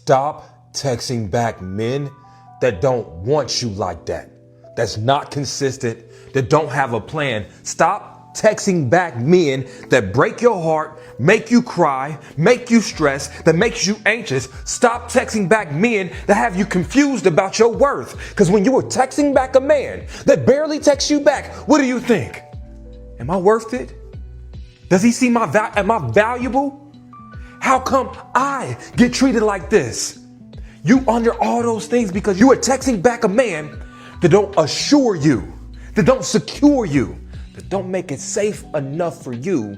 Stop texting back men that don't want you like that, that's not consistent, that don't have a plan. Stop texting back men that break your heart, make you cry, make you stress, that makes you anxious. Stop texting back men that have you confused about your worth. Because when you were texting back a man that barely texts you back, what do you think? Am I worth it? Does he see am I valuable? How come I get treated like this? You under all those things because you are texting back a man that don't assure you, that don't secure you, that don't make it safe enough for you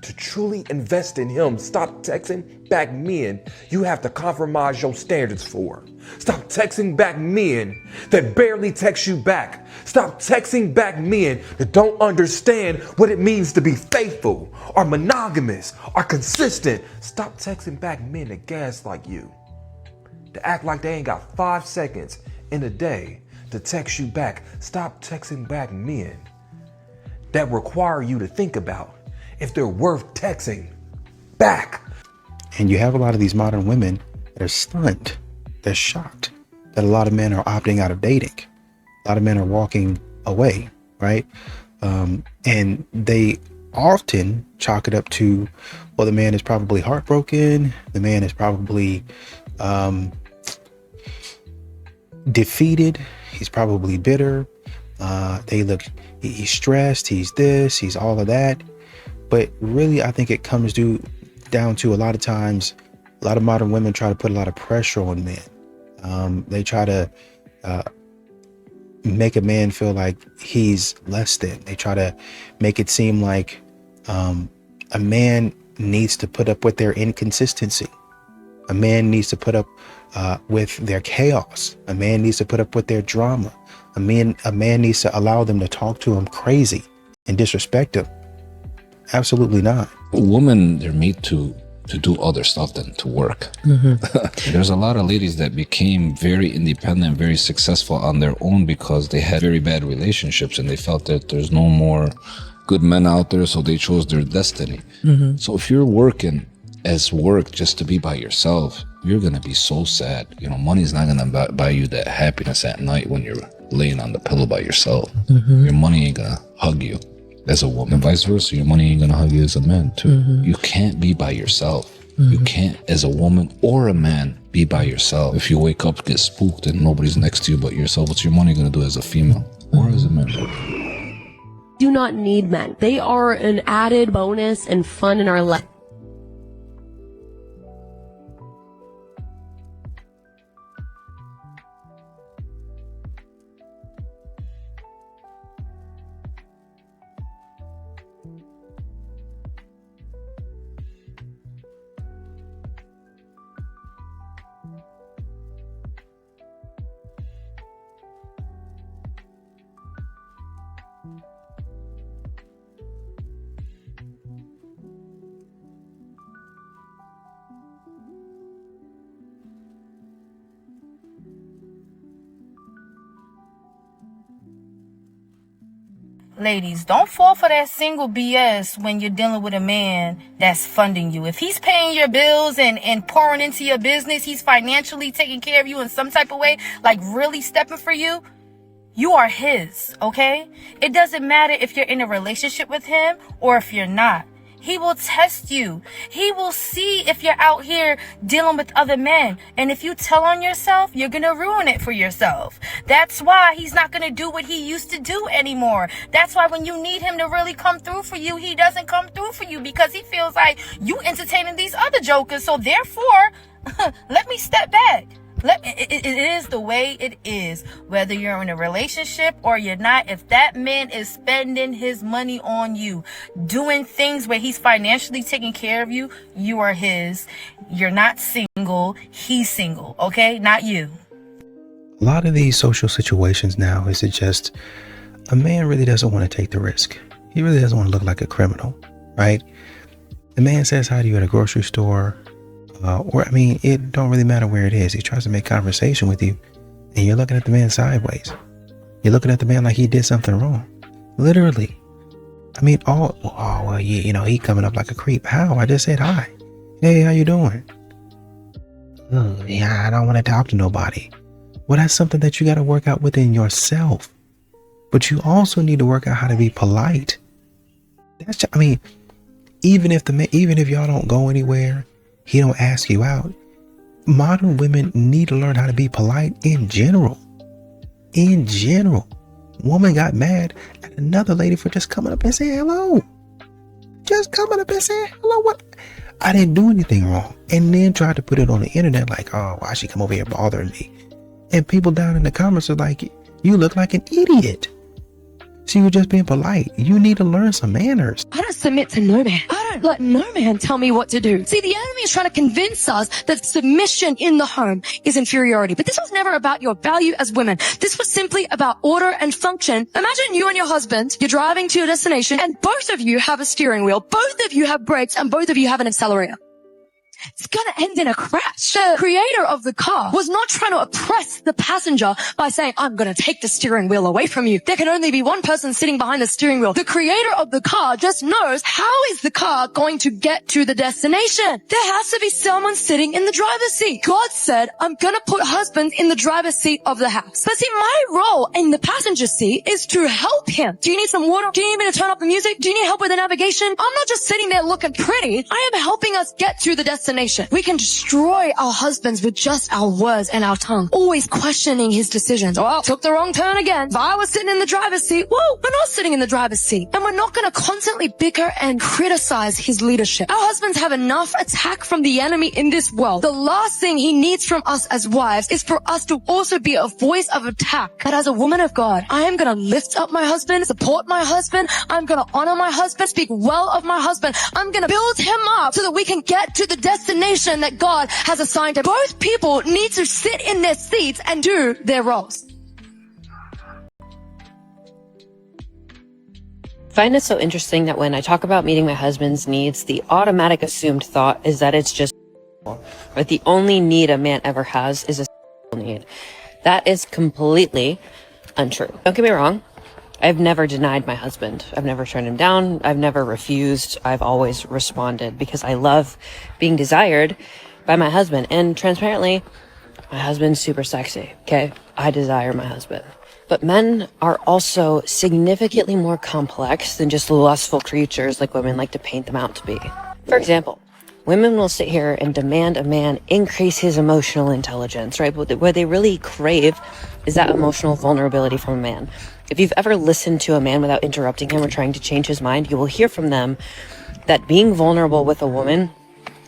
to truly invest in him. Stop texting back men you have to compromise your standards for. Stop texting back men that barely text you back. Stop texting back men that don't understand what it means to be faithful or monogamous or consistent. Stop texting back men that gaslight you, to act like they ain't got 5 seconds in a day to text you back. Stop texting back men that require you to think about if they're worth texting back. And you have a lot of these modern women that are stunned, they're shocked that a lot of men are opting out of dating. A lot of men are walking away, right? And they often chalk it up to, well, the man is probably heartbroken. The man is probably defeated. He's probably bitter. He's stressed. He's this, he's all of that. But really, I think it comes down to a lot of times, a lot of modern women try to put a lot of pressure on men. They try to make a man feel like he's less than. They try to make it seem like a man needs to put up with their inconsistency. A man needs to put up with their chaos. A man needs to put up with their drama. A man needs to allow them to talk to him crazy and disrespect him. Absolutely not. Women, they're made to do other stuff than to work. Mm-hmm. There's a lot of ladies that became very independent, very successful on their own because they had very bad relationships and they felt that there's no more good men out there, so they chose their destiny. Mm-hmm. So if you're working as work just to be by yourself, you're gonna be so sad. You know, money's not gonna buy you that happiness at night when you're laying on the pillow by yourself. Mm-hmm. Your money ain't gonna hug you as a woman, and vice versa. Your money ain't gonna hug you as a man too. Mm-hmm. You can't be by yourself. Mm-hmm. You can't, as a woman or a man, be by yourself. If you wake up, get spooked, and nobody's next to you but yourself, what's your money gonna do as a female or as a man? Do not need men. They are an added bonus and fun in our life. Ladies, don't fall for that single BS when you're dealing with a man that's funding you. If he's paying your bills and pouring into your business, he's financially taking care of you in some type of way, like really stepping for you, you are his, okay? It doesn't matter if you're in a relationship with him or if you're not. He will test you. He will see if you're out here dealing with other men. And if you tell on yourself, you're going to ruin it for yourself. That's why he's not going to do what he used to do anymore. That's why when you need him to really come through for you, he doesn't come through for you because he feels like you entertaining these other jokers. So therefore, let me step back. It is the way it is, whether you're in a relationship or you're not. If that man is spending his money on you, doing things where he's financially taking care of you, you are his. You're not single. He's single. Okay? Not you. A lot of these social situations now is it just a man really doesn't want to take the risk. He really doesn't want to look like a criminal, right? The man says hi to you at a grocery store. It don't really matter where it is. He tries to make conversation with you and you're looking at the man sideways. You're looking at the man like he did something wrong. Literally. He coming up like a creep. How? I just said hi. Hey, how you doing? Yeah, I don't want to talk to nobody. Well, that's something that you got to work out within yourself. But you also need to work out how to be polite. I mean, even if y'all don't go anywhere, he don't ask you out. Modern women need to learn how to be polite in general. In general. Woman got mad at another lady for just coming up and saying hello. Just coming up and saying hello. What? I didn't do anything wrong. And then tried to put it on the internet like, oh, why she come over here bothering me? And people down in the comments are like, you look like an idiot. So you're just being polite. You need to learn some manners. I don't submit to no man. I don't let no man tell me what to do. See, the enemy is trying to convince us that submission in the home is inferiority. But this was never about your value as women. This was simply about order and function. Imagine you and your husband, you're driving to your destination, and both of you have a steering wheel, both of you have brakes, and both of you have an accelerator. It's gonna end in a crash. The creator of the car was not trying to oppress the passenger by saying, I'm gonna take the steering wheel away from you. There can only be one person sitting behind the steering wheel. The creator of the car just knows how is the car going to get to the destination. There has to be someone sitting in the driver's seat. God said, I'm gonna put husbands in the driver's seat of the house. But see, my role in the passenger seat is to help him. Do you need some water? Do you need me to turn up the music? Do you need help with the navigation? I'm not just sitting there looking pretty. I am helping us get to the destination. We can destroy our husbands with just our words and our tongue, always questioning his decisions. Oh, took the wrong turn again. If I was sitting in the driver's seat, whoa, we're not sitting in the driver's seat. And we're not going to constantly bicker and criticize his leadership. Our husbands have enough attack from the enemy in this world. The last thing he needs from us as wives is for us to also be a voice of attack. But as a woman of God, I am going to lift up my husband, support my husband. I'm going to honor my husband, speak well of my husband. I'm going to build him up so that we can get to the destination that God has assigned to. Both people need to sit in their seats and do their roles. I find it so interesting that when I talk about meeting my husband's needs, the automatic assumed thought is that it's just but the only need a man ever has is a need. That is completely untrue. Don't get me wrong. I've never denied my husband. I've never turned him down. I've never refused. I've always responded because I love being desired by my husband. And transparently, my husband's super sexy. Okay. I desire my husband. But men are also significantly more complex than just lustful creatures like women like to paint them out to be. For example, women will sit here and demand a man increase his emotional intelligence, right? But what they really crave is that emotional vulnerability from a man. If you've ever listened to a man without interrupting him or trying to change his mind, you will hear from them that being vulnerable with a woman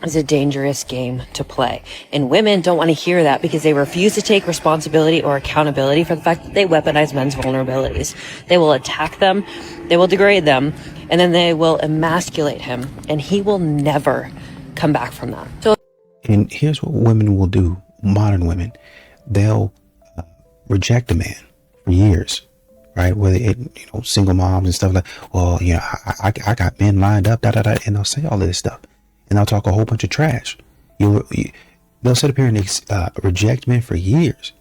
is a dangerous game to play. And women don't want to hear that because they refuse to take responsibility or accountability for the fact that they weaponize men's vulnerabilities. They will attack them, they will degrade them, and then they will emasculate him, and he will never come back from that. So, and here's what women will do, modern women. They'll reject a man for years. Right, whether it, single moms and stuff like, well, I got men lined up, and they'll say all of this stuff, and they'll talk a whole bunch of trash. They'll sit up here and reject men for years,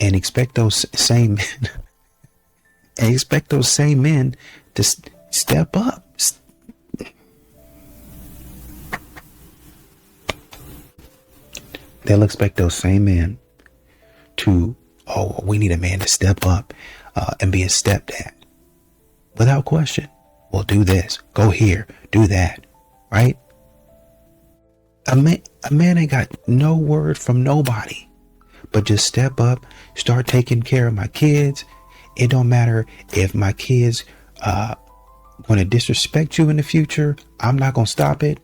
and expect those same men, to step up. They'll expect those same men to, we need a man to step up. And be a stepdad without question. Well, do this, go here, do that, right? A man ain't got no word from nobody, but just step up, start taking care of my kids. It don't matter if my kids going to disrespect you in the future. I'm not going to stop it.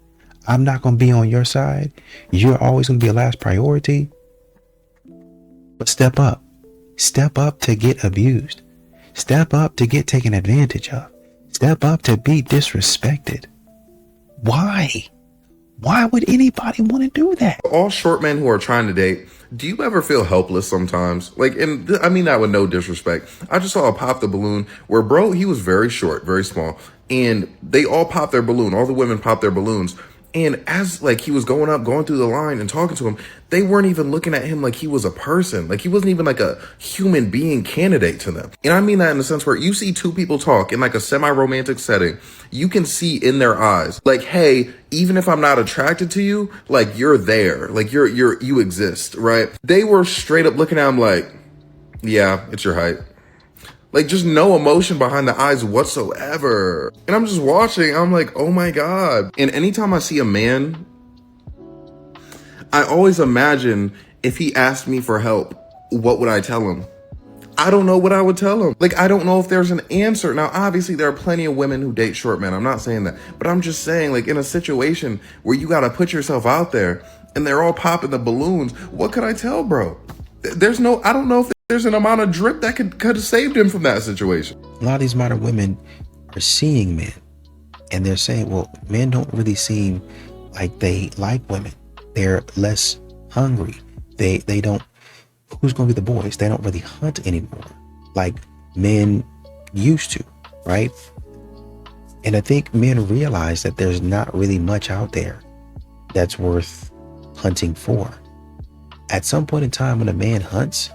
I'm not going to be on your side. You're always going to be a last priority. But step up. Step up to get abused. Step up to get taken advantage of. Step up to be disrespected. Why? Why would anybody want to do that? All short men who are trying to date, do you ever feel helpless sometimes? And I mean that with no disrespect. I just saw a Pop the Balloon where he was very short, very small, and they all popped their balloon. All the women popped their balloons. And as like he was going through the line and talking to him, they weren't even looking at him like he was a person. Like he wasn't even like a human being candidate to them. And I mean that in the sense where you see two people talk in like a semi-romantic setting, you can see in their eyes, like, hey, even if I'm not attracted to you, like you're there, like you exist, right? They were straight up looking at him like, yeah, it's your height. Like, just no emotion behind the eyes whatsoever. And I'm just watching, I'm like, oh my God. And anytime I see a man, I always imagine if he asked me for help, what would I tell him? I don't know what I would tell him. Like, I don't know if there's an answer. Now, obviously, there are plenty of women who date short men. I'm not saying that. But I'm just saying, like, in a situation where you got to put yourself out there and they're all popping the balloons, what could I tell, bro? I don't know if there's an amount of drip that could have saved him from that situation. A lot of these modern women are seeing men and they're saying, well, men don't really seem like they like women. They're less hungry. They don't, who's going to be the boys? They don't really hunt anymore like men used to, right? And I think men realize that there's not really much out there that's worth hunting for. At some point in time when a man hunts,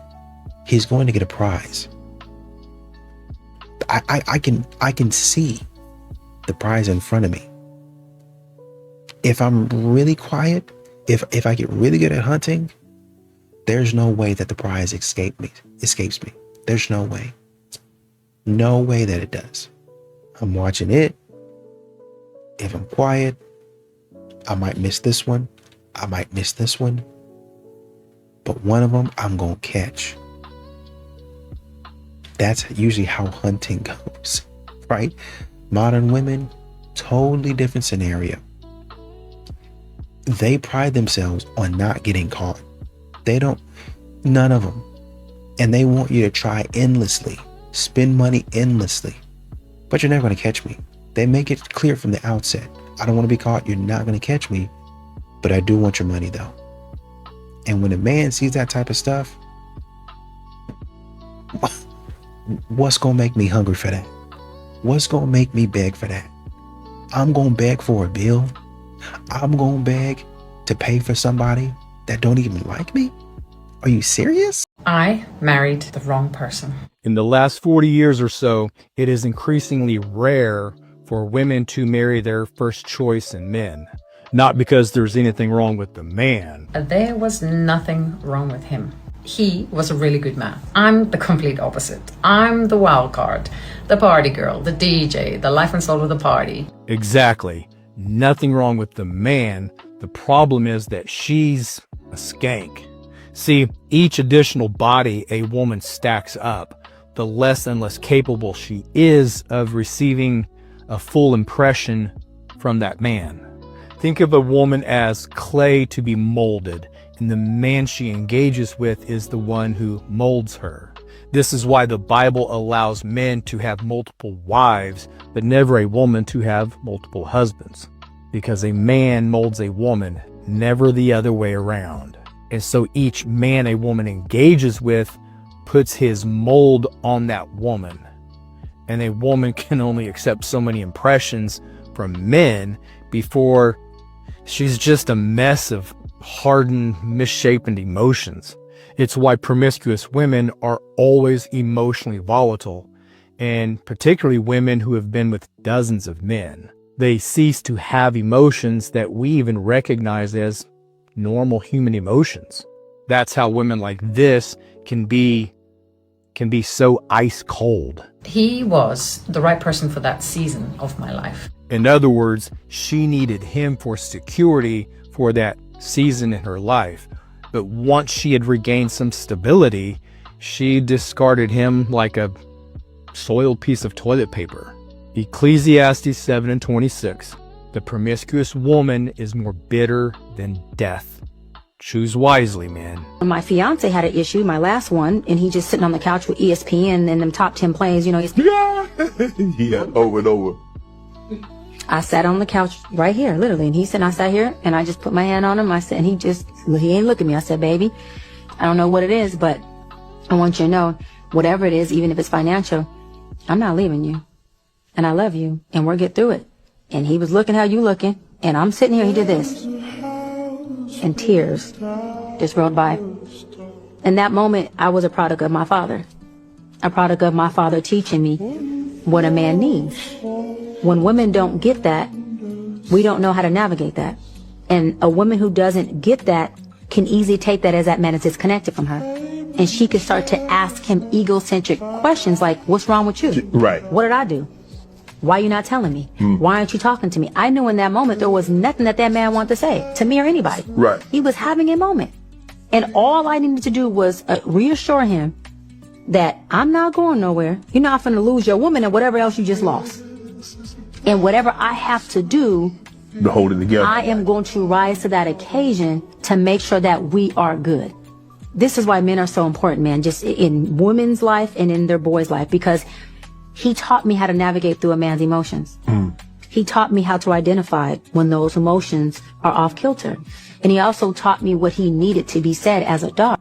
he's going to get a prize. I can see the prize in front of me. If I'm really quiet, if I get really good at hunting, there's no way that the prize escapes me. There's no way. No way that it does. I'm watching it. If I'm quiet, I might miss this one. I might miss this one. But one of them I'm going to catch. That's usually how hunting goes, right? Modern women, totally different scenario. They pride themselves on not getting caught. None of them. And they want you to try endlessly, spend money endlessly, but you're never going to catch me. They make it clear from the outset. I don't want to be caught. You're not going to catch me, but I do want your money though. And when a man sees that type of stuff, what's going to make me hungry for that? What's going to make me beg for that? I'm going to beg for a bill. I'm going to beg to pay for somebody that don't even like me. Are you serious? I married the wrong person. In the last 40 years or so, it is increasingly rare for women to marry their first choice in men. Not because there's anything wrong with the man. There was nothing wrong with him. He was a really good man. I'm the complete opposite. I'm the wild card, the party girl, the DJ, the life and soul of the party. Exactly. Nothing wrong with the man. The problem is that she's a skank. See, each additional body a woman stacks up, the less and less capable she is of receiving a full impression from that man. Think of a woman as clay to be molded, and the man she engages with is the one who molds her. This is why the Bible allows men to have multiple wives, but never a woman to have multiple husbands. Because a man molds a woman, never the other way around. And so each man a woman engages with puts his mold on that woman. And a woman can only accept so many impressions from men before she's just a mess of hardened, misshapen emotions. It's why promiscuous women are always emotionally volatile, and particularly women who have been with dozens of men. They cease to have emotions that we even recognize as normal human emotions. That's how women like this can be so ice cold. He was the right person for that season of my life. In other words, she needed him for security for that season in her life. But once she had regained some stability, she discarded him like a soiled piece of toilet paper. Ecclesiastes 7:26. The promiscuous woman is more bitter than death. Choose wisely, man. My fiance had an issue, my last one, and he just sitting on the couch with ESPN and them top 10 plays, you know. Yeah, over and over. I sat on the couch right here, literally, and he said, I sat here, and I just put my hand on him. I said, and he ain't look at me. I said, baby, I don't know what it is, but I want you to know, whatever it is, even if it's financial, I'm not leaving you. And I love you, and we'll get through it. And he was looking how you looking, And I'm sitting here, he did this. And tears just rolled by. In that moment, I was a product of my father. A product of my father teaching me what a man needs. When women don't get that, we don't know how to navigate that. And a woman who doesn't get that can easily take that as that man is disconnected from her. And she can start to ask him egocentric questions like, what's wrong with you? Right. What did I do? Why are you not telling me? Why aren't you talking to me? I knew in that moment there was nothing that man wanted to say to me or anybody. Right. He was having a moment. And all I needed to do was reassure him that I'm not going nowhere. You're not going to lose your woman and whatever else you just lost. And whatever I have to do To hold it together. I am going to rise to that occasion to make sure that we are good. This is why men are so important, man, just in women's life and in their boys' life, because he taught me how to navigate through a man's emotions. He taught me how to identify when those emotions are off kilter. And he also taught me what he needed to be said as a dog.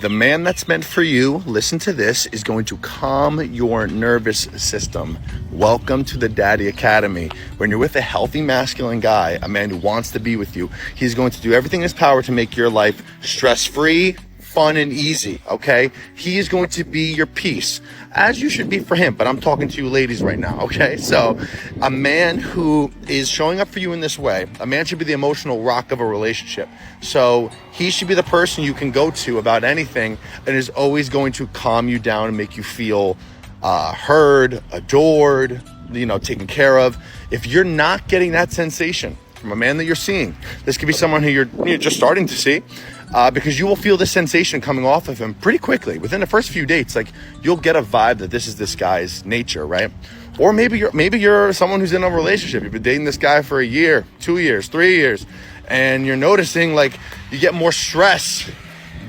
The man that's meant for you, listen to this, is going to calm your nervous system. Welcome to the Daddy Academy. When you're with a healthy masculine guy, a man who wants to be with you, he's going to do everything in his power to make your life stress-free, fun, and easy, okay? He is going to be your peace, as you should be for him, but I'm talking to you ladies right now, okay? So a man who is showing up for you in this way, a man should be the emotional rock of a relationship. So he should be the person you can go to about anything and is always going to calm you down and make you feel heard, adored, taken care of. If you're not getting that sensation from a man that you're seeing, this could be someone who you're just starting to see, because you will feel this sensation coming off of him pretty quickly. Within the first few dates, like, you'll get a vibe that this is this guy's nature, right? Or maybe you're someone who's in a relationship. You've been dating this guy for a year, 2 years, 3 years, and you're noticing like you get more stress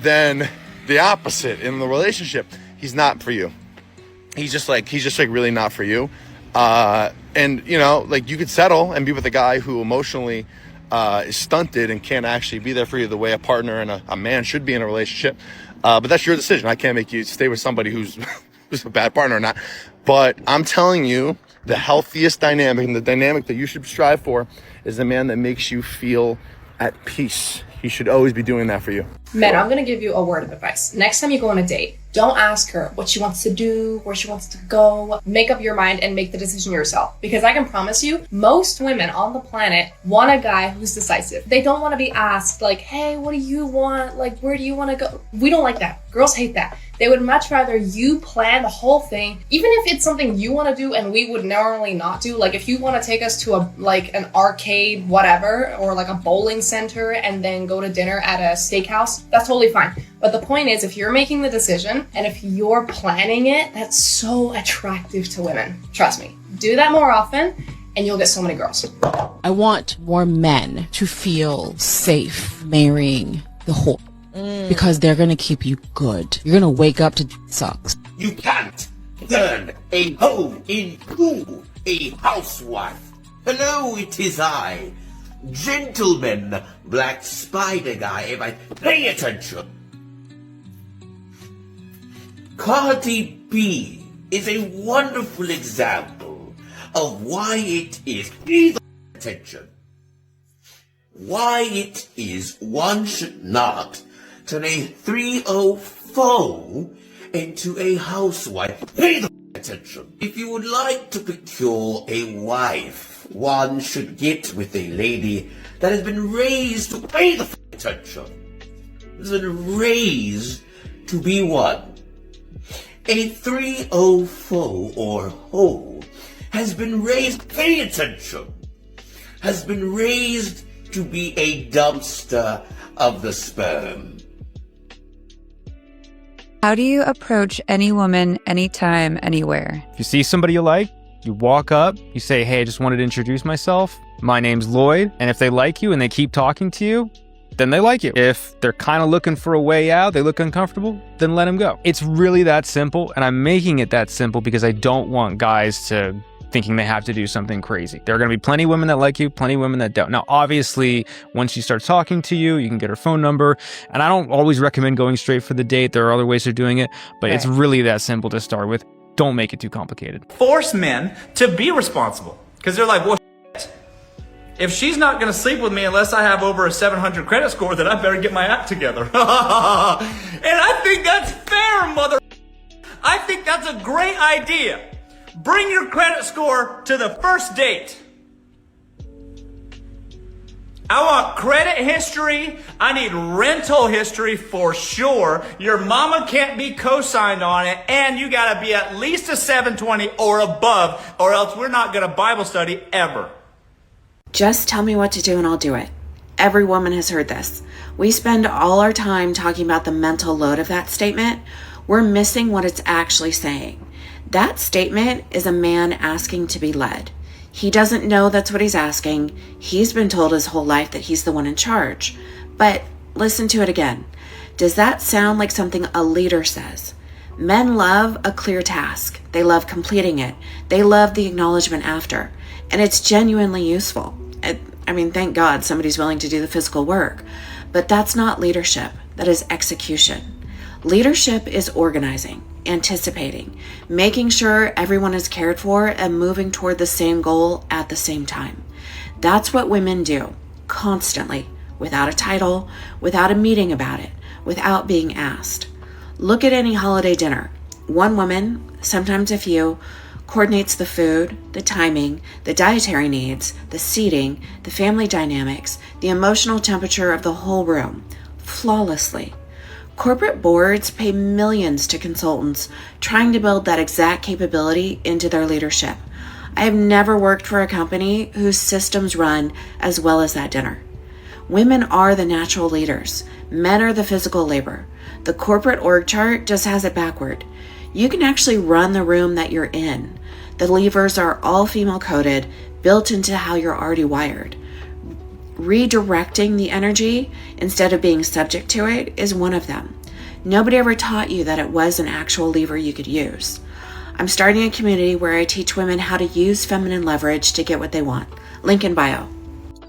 than the opposite in the relationship. He's not for you. He's just like really not for you. And you could settle and be with a guy who emotionally is stunted and can't actually be there for you the way a partner and a man should be in a relationship. But that's your decision. I can't make you stay with somebody who's a bad partner or not. But I'm telling you, the healthiest dynamic and the dynamic that you should strive for is a man that makes you feel at peace. He should always be doing that for you. Men, I'm going to give you a word of advice. Next time you go on a date, don't ask her what she wants to do, where she wants to go. Make up your mind and make the decision yourself. Because I can promise you, most women on the planet want a guy who's decisive. They don't want to be asked, like, hey, what do you want? Like, where do you want to go? We don't like that. Girls hate that. They would much rather you plan the whole thing, even if it's something you want to do and we would normally not do. Like, if you want to take us to an arcade, whatever, or like a bowling center and then go to dinner at a steakhouse, that's totally fine. But the point is, if you're making the decision and if you're planning it, that's so attractive to women. Trust me. Do that more often and you'll get so many girls. I want more men to feel safe marrying the whore. Because they're gonna keep you good. You're gonna wake up to sucks. You can't turn a hoe into a housewife. Hello, it is I, Gentleman Black Spider Guy. Everybody, pay attention. Cardi B is a wonderful example of why it is, pay attention, why it is one should not turn a 304 into a housewife. Pay the attention. If you would like to procure a wife, one should get with a lady that has been raised to pay the attention. Has been raised to be what? A 304 or hoe has been raised, pay attention, has been raised to be a dumpster of the sperm. How do you approach any woman, anytime, anywhere? If you see somebody you like, you walk up, you say, hey, I just wanted to introduce myself. My name's Lloyd. And if they like you and they keep talking to you, then they like you. If they're kind of looking for a way out, they look uncomfortable, then let them go. It's really that simple. And I'm making it that simple because I don't want guys to thinking they have to do something crazy. There are going to be plenty of women that like you, plenty of women that don't. Now, obviously, once she starts talking to you, you can get her phone number. And I don't always recommend going straight for the date. There are other ways of doing it, but It's really that simple to start with. Don't make it too complicated. Force men to be responsible because they're like, well, If she's not going to sleep with me unless I have over a 700 credit score, then I better get my act together. And I think that's fair, mother. I think that's a great idea. Bring your credit score to the first date. I want credit history. I need rental history for sure. Your mama can't be co-signed on it, and you gotta be at least a 720 or above, or else we're not gonna Bible study ever. Just tell me what to do and I'll do it. Every woman has heard this. We spend all our time talking about the mental load of that statement. We're missing what it's actually saying. That statement is a man asking to be led. He doesn't know that's what he's asking. He's been told his whole life that he's the one in charge. But listen to it again. Does that sound like something a leader says? Men love a clear task. They love completing it. They love the acknowledgement after. And it's genuinely useful. I mean, thank God somebody's willing to do the physical work. But that's not leadership. That is execution. Leadership is organizing, anticipating, making sure everyone is cared for and moving toward the same goal at the same time. That's what women do, constantly, without a title, without a meeting about it, without being asked. Look at any holiday dinner. One woman, sometimes a few, coordinates the food, the timing, the dietary needs, the seating, the family dynamics, the emotional temperature of the whole room, flawlessly. Corporate boards pay millions to consultants trying to build that exact capability into their leadership. I have never worked for a company whose systems run as well as that dinner. Women are the natural leaders. Men are the physical labor. The corporate org chart just has it backward. You can actually run the room that you're in. The levers are all female coded, built into how you're already wired. Redirecting the energy instead of being subject to it is one of them. Nobody ever taught you that it was an actual lever you could use. I'm starting a community where I teach women how to use feminine leverage to get what they want. Link in bio.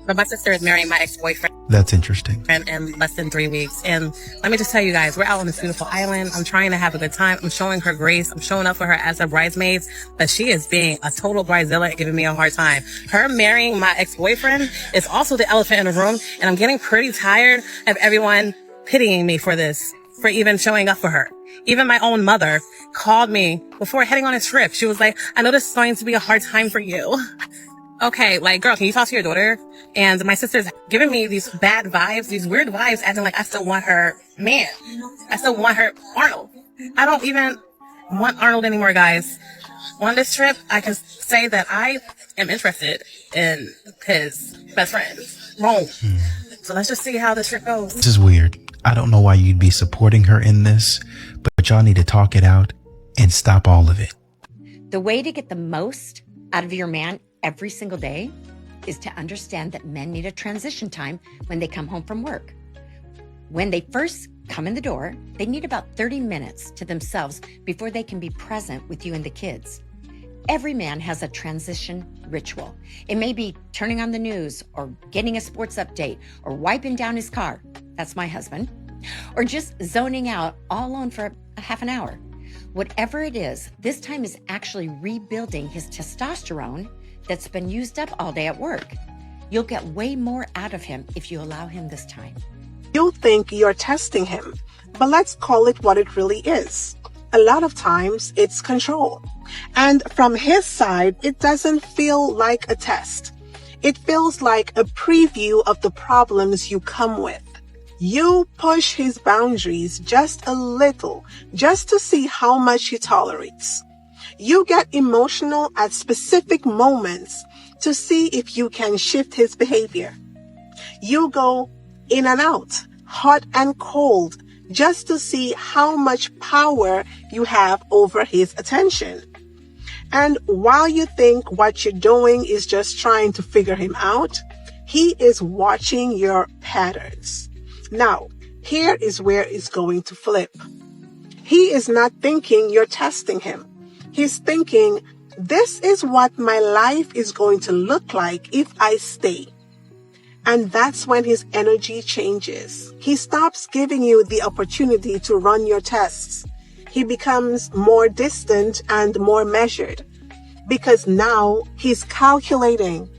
But my sister is marrying my ex-boyfriend That's interesting. in less than 3 weeks. And let me just tell you guys, we're out on this beautiful island. I'm trying to have a good time. I'm showing her grace. I'm showing up for her as a bridesmaid. But she is being a total bridezilla and giving me a hard time. Her marrying my ex-boyfriend is also the elephant in the room. And I'm getting pretty tired of everyone pitying me for this, for even showing up for her. Even my own mother called me before heading on a trip. She was like, I know this is going to be a hard time for you. Okay, like, girl, can you talk to your daughter? And my sister's giving me these bad vibes, these weird vibes, acting like I still want her man. I still want her Arnold. I don't even want Arnold anymore, guys. On this trip, I can say that I am interested in his best friend, Rome. So let's just see how this trip goes. This is weird. I don't know why you'd be supporting her in this, but y'all need to talk it out and stop all of it. The way to get the most out of your man every single day is to understand that men need a transition time when they come home from work. When they first come in the door, they need about 30 minutes to themselves before they can be present with you and the kids. Every man has a transition ritual. It may be turning on the news or getting a sports update or wiping down his car. That's my husband. Or just zoning out all alone for a half an hour. Whatever it is, this time is actually rebuilding his testosterone that's been used up all day at work. You'll get way more out of him if you allow him this time. You think you're testing him, but let's call it what it really is. A lot of times it's control. And from his side, it doesn't feel like a test. It feels like a preview of the problems you come with. You push his boundaries just a little, just to see how much he tolerates. You get emotional at specific moments to see if you can shift his behavior. You go in and out, hot and cold, just to see how much power you have over his attention. And while you think what you're doing is just trying to figure him out, he is watching your patterns. Now, here is where it's going to flip. He is not thinking you're testing him. He's thinking, this is what my life is going to look like if I stay. And that's when his energy changes. He stops giving you the opportunity to run your tests. He becomes more distant and more measured because now he's calculating.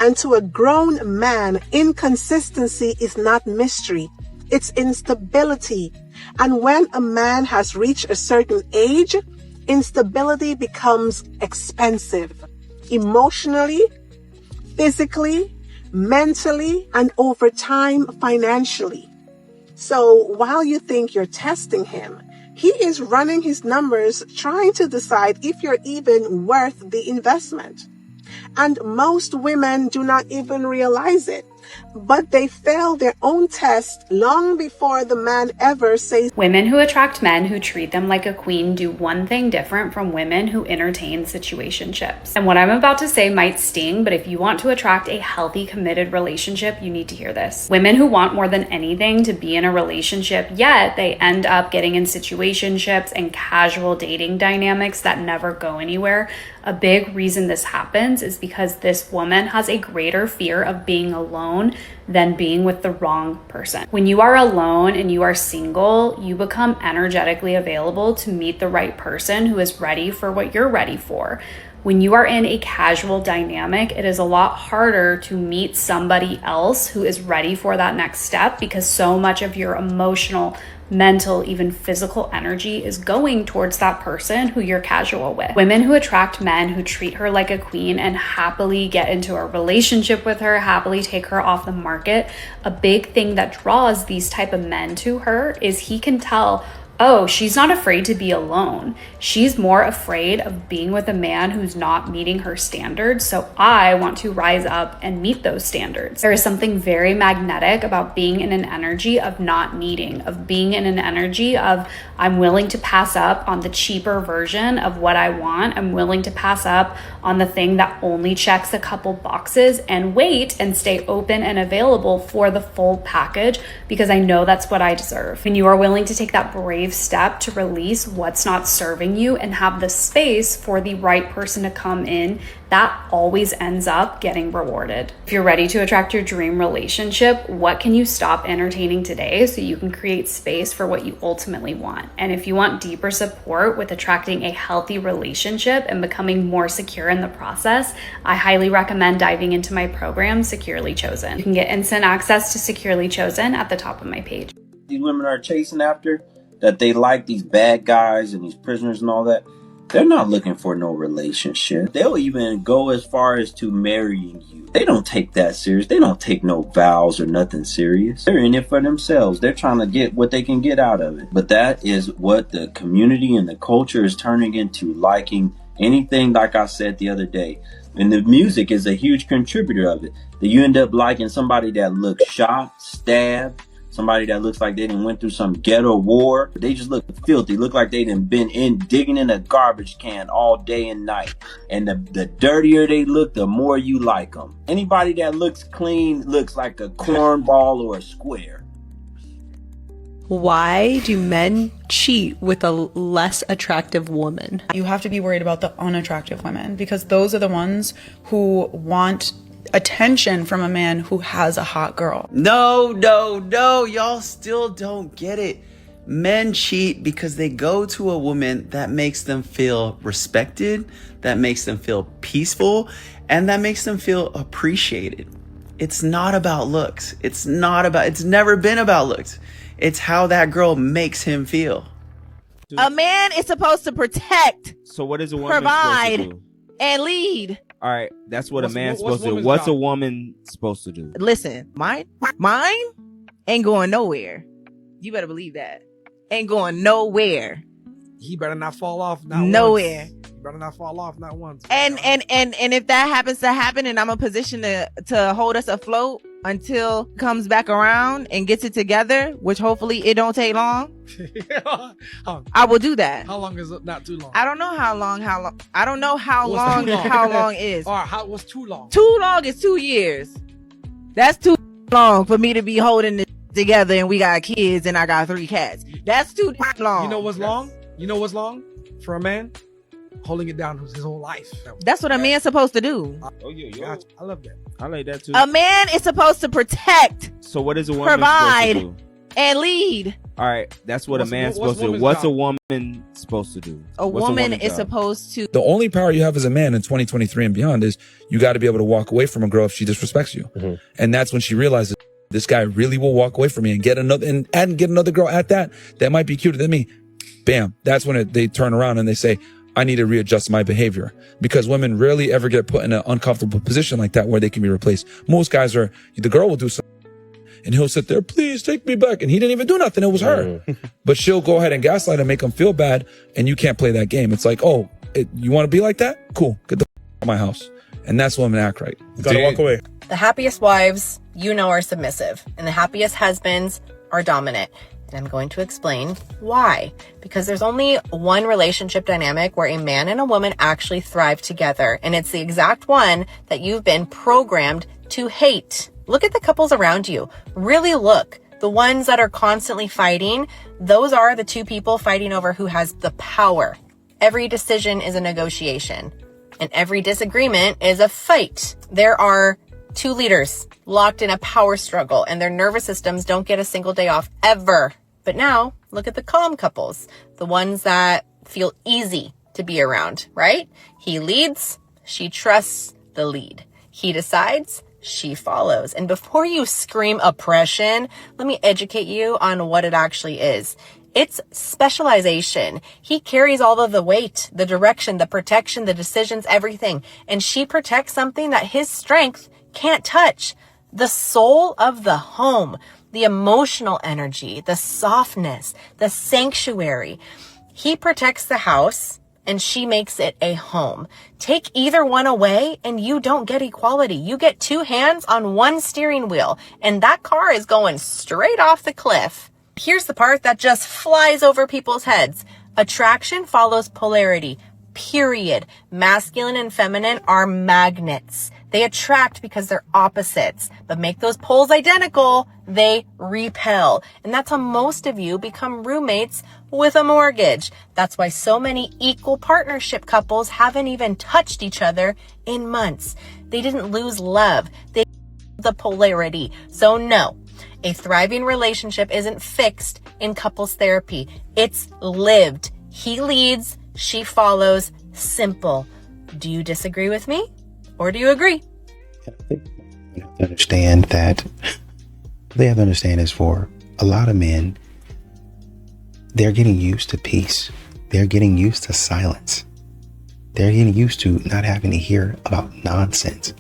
And to a grown man, inconsistency is not mystery. It's instability. And when a man has reached a certain age, instability becomes expensive. Emotionally, physically, mentally, and over time, financially. So while you think you're testing him, he is running his numbers trying to decide if you're even worth the investment. And most women do not even realize it, but they fail their own test long before the man ever says. Women who attract men who treat them like a queen do one thing different from women who entertain situationships. And what I'm about to say might sting, but if you want to attract a healthy, committed relationship, you need to hear this. Women who want more than anything to be in a relationship, yet they end up getting in situationships and casual dating dynamics that never go anywhere. A big reason this happens is because this woman has a greater fear of being alone than being with the wrong person. When you are alone and you are single, you become energetically available to meet the right person who is ready for what you're ready for. When you are in a casual dynamic, it is a lot harder to meet somebody else who is ready for that next step because so much of your emotional, mental, even physical energy is going towards that person who you're casual with. Women who attract men who treat her like a queen and happily get into a relationship with her, happily take her off the market, a big thing that draws these type of men to her is he can tell, oh, she's not afraid to be alone. She's more afraid of being with a man who's not meeting her standards. So I want to rise up and meet those standards. There is something very magnetic about being in an energy of not needing, of being in an energy of I'm willing to pass up on the cheaper version of what I want. I'm willing to pass up on the thing that only checks a couple boxes and wait and stay open and available for the full package because I know that's what I deserve. When you are willing to take that brave step to release what's not serving you and have the space for the right person to come in, that always ends up getting rewarded. If you're ready to attract your dream relationship, what can you stop entertaining today so you can create space for what you ultimately want? And if you want deeper support with attracting a healthy relationship and becoming more secure in the process, I highly recommend diving into my program, Securely Chosen. You can get instant access to Securely Chosen at the top of my page. These women are chasing after, that they like these bad guys and these prisoners and all that, they're not looking for no relationship. They'll even go as far as to marrying you. They don't take that serious. They don't take no vows or nothing serious. They're in it for themselves. They're trying to get what they can get out of it. But that is what the community and the culture is turning into, liking anything, like I said the other day. And the music is a huge contributor of it. That you end up liking somebody that looks shot, stabbed, somebody that looks like they done went through some ghetto war. They just look filthy. Look like they done been digging in a garbage can all day and night. And the dirtier they look, the more you like them. Anybody that looks clean looks like a cornball or a square. Why do men cheat with a less attractive woman? You have to be worried about the unattractive women because those are the ones who want attention from a man who has a hot girl. No, y'all still don't get it. Men cheat because they go to a woman that makes them feel respected, that makes them feel peaceful, and that makes them feel appreciated. It's not about looks. It's never been about looks. It's how that girl makes him feel. A man is supposed to protect, So what is a woman provide, supposed to do? and lead. All right, that's what a man's supposed to do. What's a woman supposed to do? Listen, mine ain't going nowhere. You better believe that. Ain't going nowhere. He better not fall off. Nowhere. Once. He better not fall off. Not once. And if that happens to happen, and I'm in a position to hold us afloat until it comes back around and gets it together, which hopefully it don't take long. I will do that. How long is it? Not too long. I don't know how long. I don't know how long is. All right, what's too long? Too long is 2 years. That's too long for me to be holding this together, and we got kids, and I got 3 cats. That's too long. You know what's long? You know what's long for a man? Holding it down his whole life. That's what a man's supposed to do. Oh yeah, gotcha. I love that. I like that too. A man is supposed to protect, So what is a woman provide, supposed to do? and lead. All right, that's what a man's what's supposed to do. woman's What's a job? woman supposed to do? A What's woman woman's is job? supposed to. The only power you have as a man in 2023 and beyond is you got to be able to walk away from a girl if she disrespects you. And that's when she realizes this guy really will walk away from me and get another girl at that might be cuter than me. Bam. That's when they turn around and they say, I need to readjust my behavior, because women rarely ever get put in an uncomfortable position like that where they can be replaced. Most guys are, the girl will do something and he'll sit there, please take me back. And he didn't even do nothing. It was her. But she'll go ahead and gaslight and make him feel bad. And you can't play that game. It's like, oh, you want to be like that? Cool. Get the out of my house. And that's women act right. You gotta walk away. The happiest wives, are submissive, and the happiest husbands are dominant. And I'm going to explain why. Because there's only one relationship dynamic where a man and a woman actually thrive together, and it's the exact one that you've been programmed to hate. Look at the couples around you. Really look. The ones that are constantly fighting, those are the two people fighting over who has the power. Every decision is a negotiation, and every disagreement is a fight. There are two leaders locked in a power struggle, and their nervous systems don't get a single day off ever. But now, look at the calm couples, the ones that feel easy to be around, right? He leads, she trusts the lead. He decides, she follows. And before you scream oppression, let me educate you on what it actually is. It's specialization. He carries all of the weight, the direction, the protection, the decisions, everything. And she protects something that his strength can't touch. The soul of the home, the emotional energy, the softness, the sanctuary. He protects the house and she makes it a home. Take either one away and you don't get equality. You get two hands on one steering wheel and that car is going straight off the cliff. Here's the part that just flies over people's heads. Attraction follows polarity, period. Masculine and feminine are magnets. They attract because they're opposites, but make those poles identical, they repel. And that's how most of you become roommates with a mortgage. That's why so many equal partnership couples haven't even touched each other in months. They didn't lose love. They the polarity. So no, a thriving relationship isn't fixed in couples therapy. It's lived. He leads, she follows. Simple. Do you disagree with me? Or do you agree? You have to understand that they have to understand is for a lot of men, they're getting used to peace. They're getting used to silence. They're getting used to not having to hear about nonsense,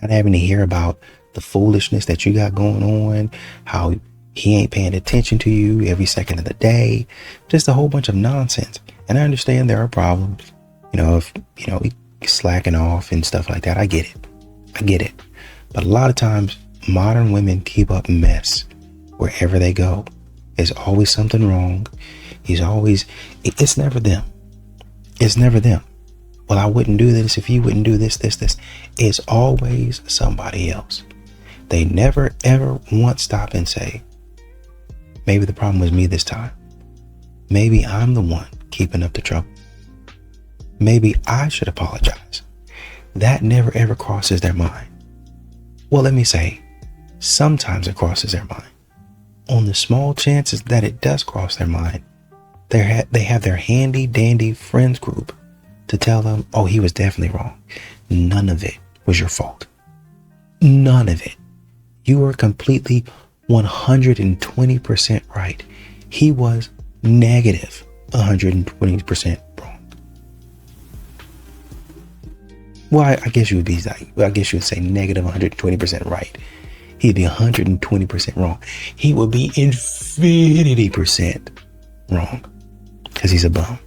not having to hear about the foolishness that you got going on, how he ain't paying attention to you every second of the day, just a whole bunch of nonsense. And I understand there are problems, if, slacking off and stuff like that. I get it. But a lot of times modern women keep up mess wherever they go. There's always something wrong. It's never them. It's never them. Well, I wouldn't do this if you wouldn't do this. It's always somebody else. They never ever once stop and say, maybe the problem was me this time. Maybe I'm the one keeping up the trouble. Maybe I should apologize. That never ever crosses their mind. Well, let me say, sometimes it crosses their mind. On the small chances that it does cross their mind, they have their handy dandy friends group to tell them, oh, he was definitely wrong. None of it was your fault. None of it. You were completely 120% right. He was negative 120% wrong. Well, I guess you would say negative 120% right. He'd be 120% wrong. He would be infinity% wrong because he's a bum.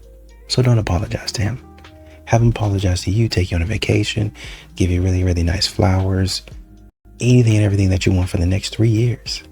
So don't apologize to him. Have him apologize to you, take you on a vacation, give you really, really nice flowers, anything and everything that you want for the next 3 years.